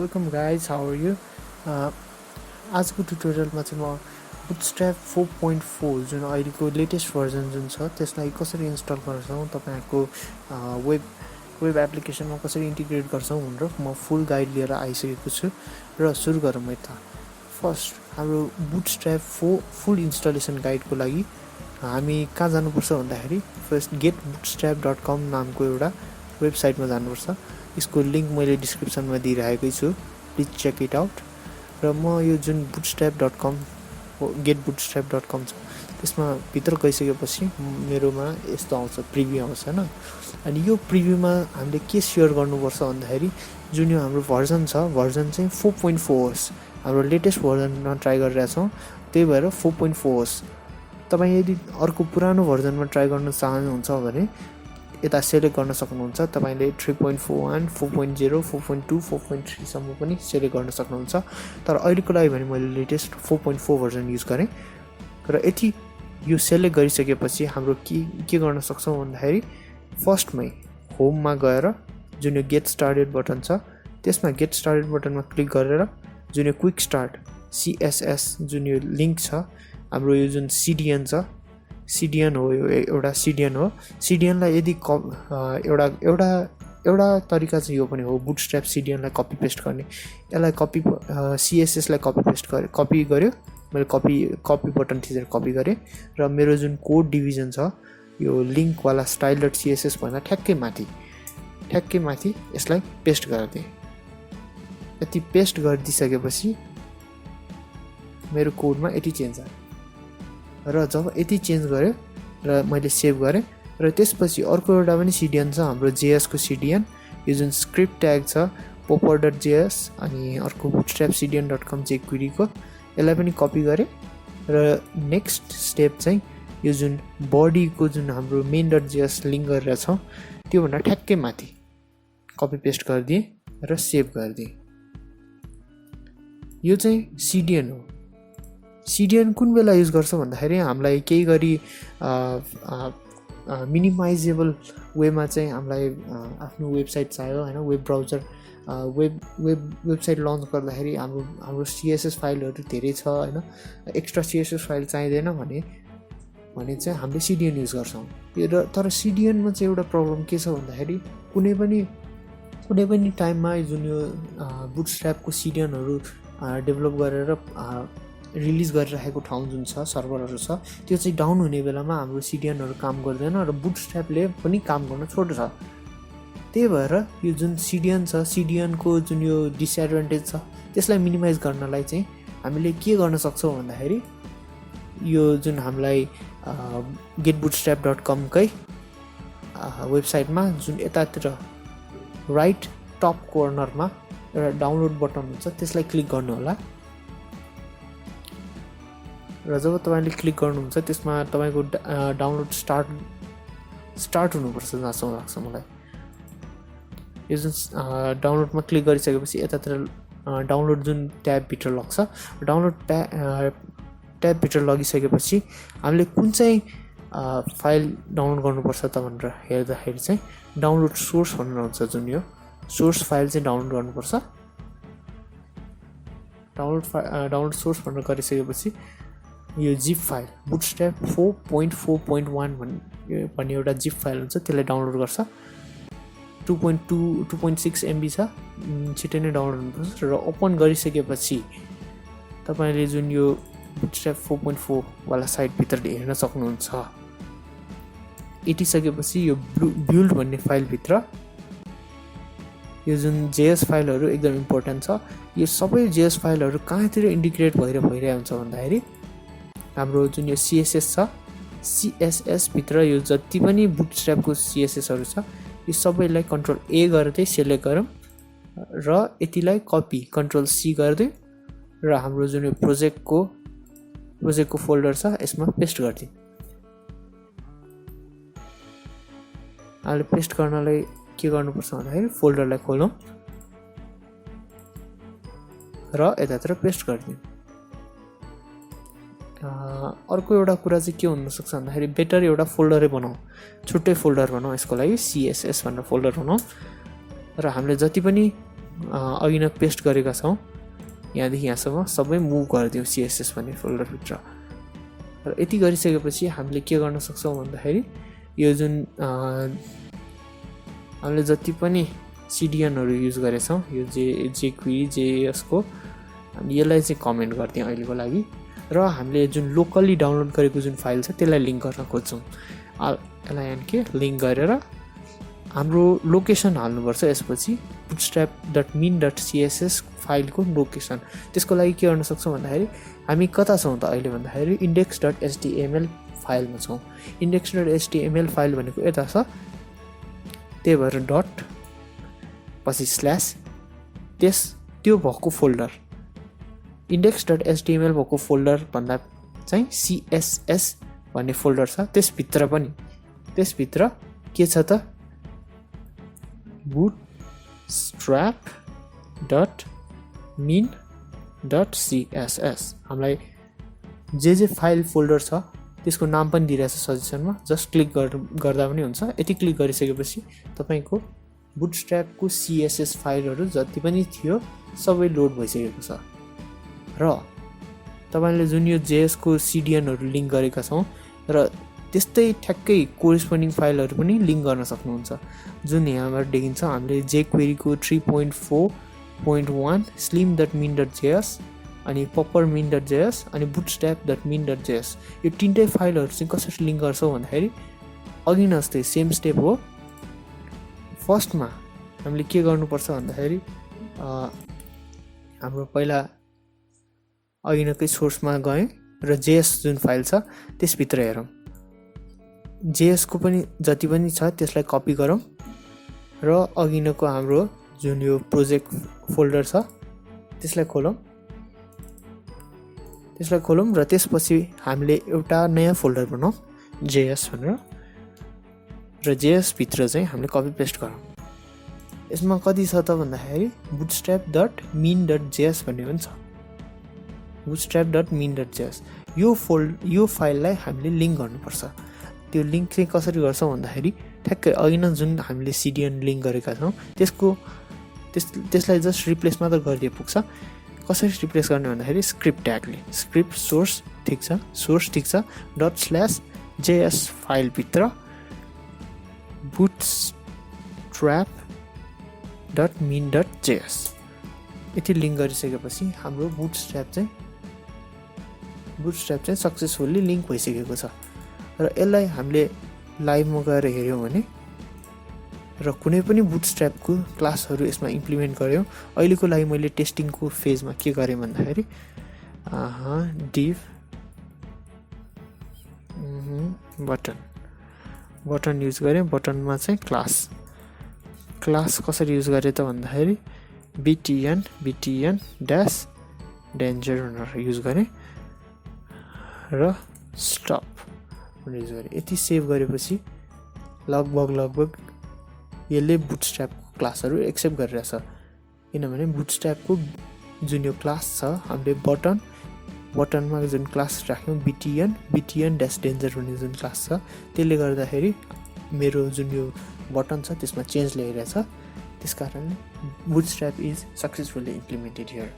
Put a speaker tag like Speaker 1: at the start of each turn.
Speaker 1: welcome guys, how are you? आजको ट्युटोरियलमा चाहिँ म Bootstrap 4.4 जुन अहिलेको लेटेस्ट भर्जन जुन छ त्यसलाई कसरी इन्स्टल गर्छौं तपाईहरुको वेब एप्लिकेसनमा कसरी इन्टिग्रेट गर्छौं भनेर म फुल गाइड लिएर आइसकेको छु र सुरु गरौँ है त। फर्स्ट हाम्रो Bootstrap 4 फुल इन्स्टलेसन गाइडको लागि हामी कहाँ जानुपर्छ भन्दाखेरि फर्स्ट getbootstrap.com नामको एउटा वेबसाइटमा जानुपर्छ। यसको लिंक मैले डिस्क्रिप्सनमा दिइराखेकै छु, प्लिज चेक इट आउट। र म यो जुन bootstrap.com getbootstrap.com छ त्यसमा भित्र गइसकेपछि मेरोमा यस्तो आउँछ, प्रिभ्यू आउँछ हैन। अनि यो प्रिभ्यूमा हामीले के शेयर गर्नुपर्छ भन्दाखेरि जुन यो हाम्रो भर्जन छ, भर्जन चाहिँ 4.4 होस्। हाम्रो लेटेस्ट भर्जनमा ट्राई गरिरहेका छौं, त्यही भएर 4.4 होस्। तपाई यदि अर्को पुरानो भर्जनमा ट्राई गर्न चाहनुहुन्छ भने यता सेलेक्ट गर्न सक्नुहुन्छ। तपाईले 3.41, 4.0, 4.2, 4.3 सम्म पनि सेलेक्ट गर्न सक्नुहुन्छ। तर अहिलेको लागि भने मैले लेटेस्ट 4.4 भर्जन युज गरे र यति यो सेलेक्ट गरिसकेपछि हाम्रो के गर्न सक्छौं भन्दाखेरि फर्स्टमै होममा गएर जुन यो गेट स्टार्टेड बटन छ त्यसमा गेट स्टार्टेड बटनमा क्लिक गरेर जुन यो क्विक स्टार्ट CSS जुन यो लिंक छ, हाम्रो यो जुन CDN छ, CDN हो, यो एउटा CDN हो। CDN लाई यदि एउटा तरिका चाहिँ यो पनि हो, बुटस्ट्र्याप CDN लाई कपी पेस्ट गर्ने। यसलाई कपी CSS लाई कपी पेस्ट गरे, कपी गर्यो मैले, कपी बटन थिचेर कपी गरे र मेरो जुन कोड डिभिजन छ यो लिंक वाला style.css भन्दा ठ्याक्कै माथि यसलाई पेस्ट गर्दिए। यति पेस्ट गरिदिसकेपछि मेरो कोडमा यति चेन्ज आयो र जब यति चेन्ज गर्यो र मैले सेभ गरे र त्यसपछि अर्को एउटा पनि CDN छ, हाम्रो JS को CDN, यो जुन स्क्रिप्ट ट्याग छ popper.js अनि अर्को bootstrap cdn.com jQuery को, यसलाई पनि कपी गरे र नेक्स्ट स्टेप चाहिँ यो जुन बडी को जुन हाम्रो main.js लिंक गरेर छ त्यो भन्दा ठ्याक्कै माथि कपी पेस्ट गरिदिए र सेभ गरिदिए। यो चाहिँ CDN हो। CDN कुन बेला युज गर्छ भन्दाखेरि हामीलाई केही गरी मिनिमाइजेबल वेमा चाहिँ हामीलाई आफ्नो वेबसाइट चाहियो हैन, वेब ब्राउजर वेबसाइट लन्च गर्दाखेरि हाम्रो CSS फाइलहरु धेरै छ हैन, एक्स्ट्रा CSS फाइल चाहिदैन भने चाहिँ हामीले CDN युज गर्छौं। तर CDN मा चाहिँ एउटा प्रब्लम के छ भन्दाखेरि कुनै पनि टाइममा जुन यो बुटस्ट्र्याप को CDN हरु डेभलप गरेर रिलिज गरिरहेको ठाउँ जुन छ, सर्भरहरु छ, त्यो चाहिँ डाउन हुने बेलामा हाम्रो CDN हरु काम गर्दैन र बुटस्ट्र्यापले पनि काम गर्न छोड्छ। त्यही भएर यो जुन CDN छ, CDN को जुन यो डिसएडभान्टेज छ त्यसलाई मिनिमाइज गर्नलाई चाहिँ हामीले के गर्न सक्छौं भन्दाखेरि यो जुन हामीलाई getbootstrap.com कै वेबसाइटमा जुन यतातिर राइट टप कर्नरमा एउटा डाउनलोड बटन हुन्छ त्यसलाई क्लिक गर्नु होला र जब तपाईले क्लिक गर्नुहुन्छ त्यसमा तपाईको डाउनलोड स्टार्ट हुनुपर्छ जहाँसम्म लाग्छ मलाई। यो जुन डाउनलोडमा क्लिक गरिसकेपछि यतातिर डाउनलोड जुन ट्याब भित्र लग्छ, डाउनलोड ट्याब भित्र लगिसकेपछि हामीले कुन चाहिँ फाइल डाउनलोड गर्नुपर्छ त भनेर हेर्दाखेरि चाहिँ डाउनलोड सोर्स भनेर हुन्छ, जुन यो सोर्स फाइल चाहिँ डाउनलोड गर्नुपर्छ। डाउनलोड सोर्स भनेर गरिसकेपछि यो जिप फाइल bootstrap 4.4.1 भन्ने एउटा जिप फाइल हुन्छ, त्यसलाई डाउनलोड गर्छ। 2.6 MB छ, छिटै नै डाउनलोड हुनुपर्छ र ओपन गरिसकेपछि तपाईले जुन यो bootstrap 4.4 वाला साइट भित्र हेर्न सक्नुहुन्छ। यतिसकेपछि यो build भन्ने फाइल भित्र यो जुन JS फाइलहरु एकदम इम्पोर्टेन्ट छ। यो सबै JS फाइलहरु कहाँतिर इन्टिग्रेट भइरहेको हुन्छ भन्दाखेरि हाम्रो जुन यो CSS छ, CSS भित्र यो जति पनि बुटस्ट्र्याप को CSS हरु छ यो सबैलाई कन्ट्रोल A गर्दै सेलेक्ट गरौँ र यतिलाई कपी कन्ट्रोल C गर्दै र हाम्रो जुन यो प्रोजेक्ट को फोल्डर छ यसमा पेस्ट गर्दियौ। अहिले पेस्ट गर्नलाई के गर्नुपर्छ भन्दाखेरि फोल्डरलाई खोलौं र यतातिर पेस्ट गर्दियौ। अर्को एउटा कुरा चाहिँ के हुन सक्छ भन्दाखेरि बेटर एउटा फोल्डरै बनाऊ, छुट्टै फोल्डर बनाऊ, यसको लागि CSS भनेर फोल्डर बनाऊ र हामीले जति पनि अघि नै पेस्ट गरेका छौँ यहाँदेखि यहाँसम्म सबै मुभ गरिदिउँ CSS भन्ने फोल्डरभित्र। र यति गरिसकेपछि हामीले के गर्न सक्छौँ भन्दाखेरि यो जुन हामीले जति पनि CDNहरू युज गरेछौँ यो jQuery JS को हामी यसलाई चाहिँ कमेन्ट गरिदिउँ अहिलेको लागि। र हामीले जुन लोकली डाउनलोड गरेको जुन फाइल छ त्यसलाई लिङ्क गर्न खोज्छौँ। LINK लिङ्क गरेर हाम्रो लोकेसन हाल्नुपर्छ। यसपछि bootstrap.min.css फाइलको लोकेसन। त्यसको लागि के गर्न सक्छौँ भन्दाखेरि हामी कता छौँ त अहिले भन्दाखेरि index.html फाइलमा छौँ। index.html फाइल भनेको यता छ, त्यही भएर डट पछि स्ल्यास त्यो भएको फोल्डर index.html भएको फोल्डर भन्दा चाहिँ CSS भन्ने फोल्डर छ। त्यसभित्र के छ त bootstrap.min.css हामीलाई जे फाइल फोल्डर छ त्यसको नाम पनि दिइरहेछ सजेसनमा। जस्ट क्लिक गर्दा पनि हुन्छ। यति क्लिक गरिसकेपछि तपाईको बुटस्ट्र्यापको CSS फाइलहरू जति पनि थियो सबै लोड भइसकेको छ। र तपाईले जुन यो JS को CDNहरू लिङ्क गरेका छौँ र त्यस्तै ठ्याक्कै कोरेस्पोन्डिङ फाइलहरू पनि लिङ्क गर्न सक्नुहुन्छ। जुन यहाँबाट देखिन्छ हामीले jQuery को 3.4.1 slim.min.js अनि puppermin.js अनि bootstrap.min.js यो तीनटै फाइलहरू चाहिँ कसरी लिङ्क गर्छौँ भन्दाखेरि अघि नै जस्तै सेम स्टेप हो। फर्स्टमा हामीले के गर्नुपर्छ भन्दाखेरि हाम्रो पहिला अघि नैकै सोर्समा गएँ र JS जुन फाइल छ त्यसभित्र हेरौँ। JS को पनि जति पनि छ त्यसलाई कपी गरौँ र अघि नैको हाम्रो जुन यो प्रोजेक्ट फोल्डर छ त्यसलाई खोलौँ र त्यसपछि हामीले एउटा नयाँ फोल्डर बनाऊँ JS भनेर र JS भित्र चाहिँ हामीले कपी पेस्ट गरौँ। यसमा कति छ त भन्दाखेरि bootstrap.min.js भन्ने पनि छ। bootstrap.min.js यो फाइललाई हामीले लिङ्क गर्नुपर्छ। त्यो लिङ्क चाहिँ कसरी गर्छौँ भन्दाखेरि ठ्याक्कै अघि नै जुन हामीले CDN लिङ्क गरेका छौँ त्यसलाई जस्ट रिप्लेस मात्र गरिदिए पुग्छ। कसरी रिप्लेस गर्ने भन्दाखेरि स्क्रिप्ट ट्यागले स्क्रिप्ट सोर्स ठिक छ ./JS फाइलभित्र bootstrap.min.js यति लिङ्क गरिसकेपछि हाम्रो बुटस्ट्र्याप चाहिँ सक्सेसफुल्ली लिङ्क भइसकेको छ। र यसलाई हामीले लाइभमा गएर हेर्यौँ भने र कुनै पनि बुटस्ट्र्यापको क्लासहरू यसमा इम्प्लिमेन्ट गऱ्यौँ। अहिलेको लागि मैले टेस्टिङको फेजमा के गरेँ भन्दाखेरि div बटन युज गरेँ। बटनमा चाहिँ क्लास कसरी युज गरेँ त भन्दाखेरि btn-danger भनेर युज गरेँ र स्टप युज गरेँ। यति सेभ गरेपछि लगभग यसले बुटस्ट्र्यापको क्लासहरू एक्सेप्ट गरिरहेछ। किनभने बुटस्ट्र्यापको जुन यो क्लास छ हामीले बटनमा जुन क्लास राख्यौँ btn-danger भन्ने जुन क्लास छ त्यसले गर्दाखेरि मेरो जुन यो बटन छ त्यसमा चेन्ज ल्याइरहेछ। त्यसकारणले bootstrap is successfully implemented here.